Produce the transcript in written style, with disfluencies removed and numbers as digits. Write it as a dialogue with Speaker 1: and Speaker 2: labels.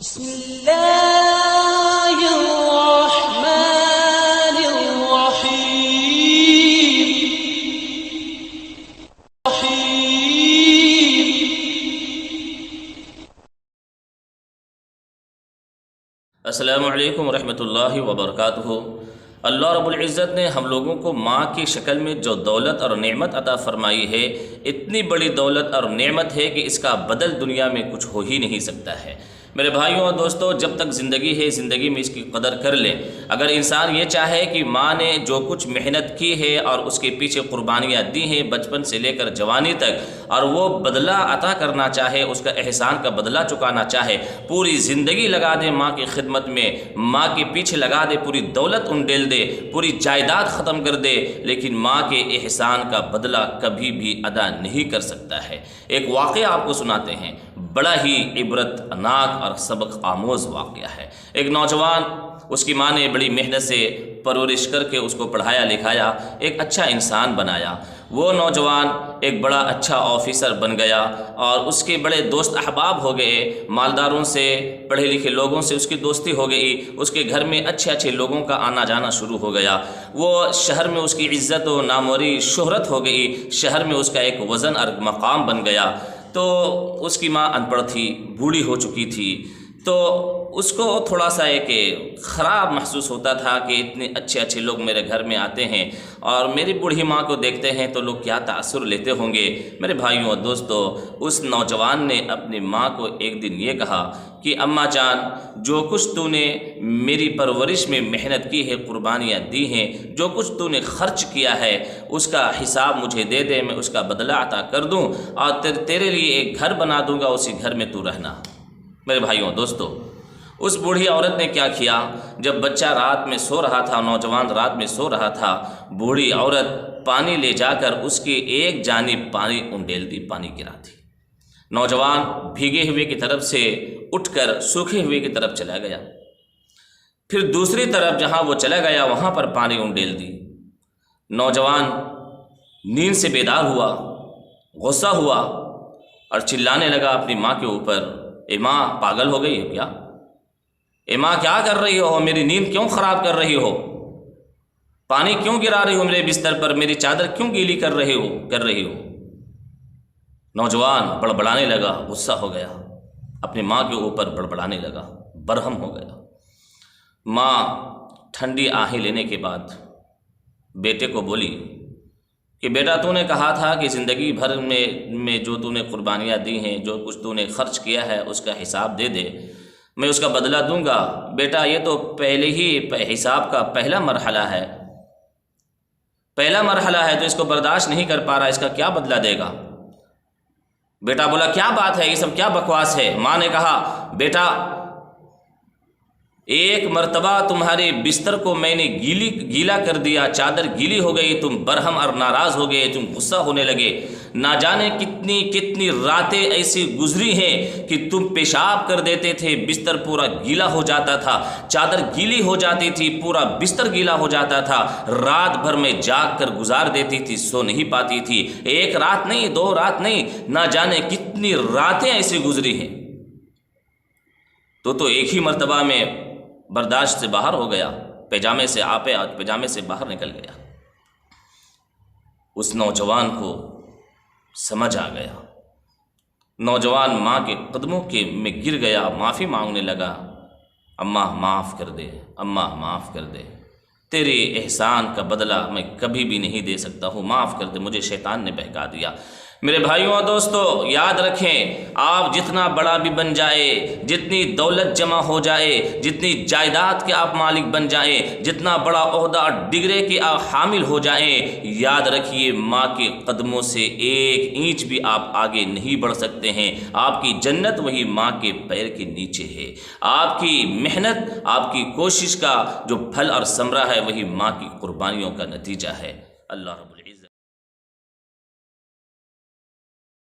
Speaker 1: بسم اللہ الرحمن الرحیم۔
Speaker 2: السلام علیکم ورحمۃ اللہ وبرکاتہ۔ اللہ رب العزت نے ہم لوگوں کو ماں کی شکل میں جو دولت اور نعمت عطا فرمائی ہے، اتنی بڑی دولت اور نعمت ہے کہ اس کا بدل دنیا میں کچھ ہو ہی نہیں سکتا ہے۔ میرے بھائیوں اور دوستوں، جب تک زندگی ہے زندگی میں اس کی قدر کر لیں۔ اگر انسان یہ چاہے کہ ماں نے جو کچھ محنت کی ہے اور اس کے پیچھے قربانیاں دی ہیں بچپن سے لے کر جوانی تک، اور وہ بدلہ عطا کرنا چاہے، اس کا احسان کا بدلہ چکانا چاہے، پوری زندگی لگا دے ماں کی خدمت میں، ماں کے پیچھے لگا دے، پوری دولت انڈیل دے، پوری جائیداد ختم کر دے، لیکن ماں کے احسان کا بدلہ کبھی بھی ادا نہیں کر سکتا ہے۔ ایک واقعہ آپ کو سناتے ہیں، بڑا ہی عبرت ناک اور سبق آموز واقعہ ہے۔ ایک نوجوان، اس کی ماں نے بڑی محنت سے پرورش کر کے اس کو پڑھایا لکھایا، ایک اچھا انسان بنایا۔ وہ نوجوان ایک بڑا اچھا آفیسر بن گیا اور اس کے بڑے دوست احباب ہو گئے، مالداروں سے، پڑھے لکھے لوگوں سے اس کی دوستی ہو گئی، اس کے گھر میں اچھے اچھے لوگوں کا آنا جانا شروع ہو گیا۔ وہ شہر میں اس کی عزت و ناموری شہرت ہو گئی، شہر میں اس کا ایک وزن اور مقام بن گیا۔ تو اس کی ماں ان پڑھ تھی، بوڑھی ہو چکی تھی، تو اس کو تھوڑا سا ایک خراب محسوس ہوتا تھا کہ اتنے اچھے اچھے لوگ میرے گھر میں آتے ہیں اور میری بوڑھی ماں کو دیکھتے ہیں تو لوگ کیا تاثر لیتے ہوں گے۔ میرے بھائیوں اور دوستو، اس نوجوان نے اپنی ماں کو ایک دن یہ کہا کہ اماں جان، جو کچھ تو نے میری پرورش میں محنت کی ہے، قربانیاں دی ہیں، جو کچھ تو نے خرچ کیا ہے، اس کا حساب مجھے دے دے، میں اس کا بدلہ عطا کر دوں اور تیرے لیے ایک گھر بنا دوں گا، اسی گھر میں تو رہنا۔ میرے بھائیوں دوستو، اس بوڑھی عورت نے کیا کیا؟ جب بچہ رات میں سو رہا تھا، نوجوان رات میں سو رہا تھا، بوڑھی عورت پانی لے جا کر اس کی ایک جانب پانی انڈیل دی، پانی گرا دی۔ نوجوان بھیگے ہوئے کی طرف سے اٹھ کر سوکھے ہوئے کی طرف چلا گیا، پھر دوسری طرف جہاں وہ چلا گیا وہاں پر پانی انڈیل دی۔ نوجوان نیند سے بیدار ہوا، غصہ ہوا اور چلانے لگا اپنی ماں کے اوپر، اے ماں، پاگل ہو گئی ہو کیا؟ اے ماں، کیا کر رہی ہو؟ میری نیند کیوں خراب کر رہی ہو؟ پانی کیوں گرا رہی ہو میرے بستر پر؟ میری چادر کیوں گیلی کر رہی ہو؟ نوجوان بڑبڑانے لگا، غصہ ہو گیا، اپنی ماں کے اوپر بڑبڑانے لگا، برہم ہو گیا۔ ماں ٹھنڈی آہیں لینے کے بعد بیٹے کو بولی کہ بیٹا، تو نے کہا تھا کہ زندگی بھر میں جو تو نے قربانیاں دی ہیں، جو کچھ تو نے خرچ کیا ہے، اس کا حساب دے دے، میں اس کا بدلہ دوں گا۔ بیٹا، یہ تو پہلے ہی حساب کا پہلا مرحلہ ہے، تو اس کو برداشت نہیں کر پا رہا، اس کا کیا بدلہ دے گا؟ بیٹا بولا، کیا بات ہے، یہ سب کیا بکواس ہے؟ ماں نے کہا، بیٹا، ایک مرتبہ تمہارے بستر کو میں نے گیلا کر دیا، چادر گیلی ہو گئی، تم برہم اور ناراض ہو گئے، تم غصہ ہونے لگے۔ نہ جانے کتنی راتیں ایسی گزری ہیں کہ تم پیشاب کر دیتے تھے، بستر پورا گیلا ہو جاتا تھا، چادر گیلی ہو جاتی تھی، پورا بستر گیلا ہو جاتا تھا، رات بھر میں جاگ کر گزار دیتی تھی، سو نہیں پاتی تھی، ایک رات نہیں، دو رات نہیں، نہ جانے کتنی راتیں ایسی گزری ہیں۔ تو ایک ہی مرتبہ میں برداشت سے باہر ہو گیا، پیجامے سے باہر نکل گیا۔ اس نوجوان کو سمجھ آ گیا، نوجوان ماں کے قدموں میں گر گیا، معافی مانگنے لگا، اماں معاف کر دے، اماں معاف کر دے، تیرے احسان کا بدلہ میں کبھی بھی نہیں دے سکتا ہوں، معاف کر دے، مجھے شیطان نے بہکا دیا۔ میرے بھائیوں اور دوستو، یاد رکھیں، آپ جتنا بڑا بھی بن جائے، جتنی دولت جمع ہو جائے، جتنی جائیداد کے آپ مالک بن جائیں، جتنا بڑا عہدہ ڈگرے کے آپ حامل ہو جائیں، یاد رکھیے ماں کے قدموں سے ایک اینچ بھی آپ آگے نہیں بڑھ سکتے ہیں۔ آپ کی جنت وہی ماں کے پیر کے نیچے ہے، آپ کی محنت، آپ کی کوشش کا جو پھل اور ثمرہ ہے وہی ماں کی قربانیوں کا نتیجہ ہے۔ اللہ رب العزت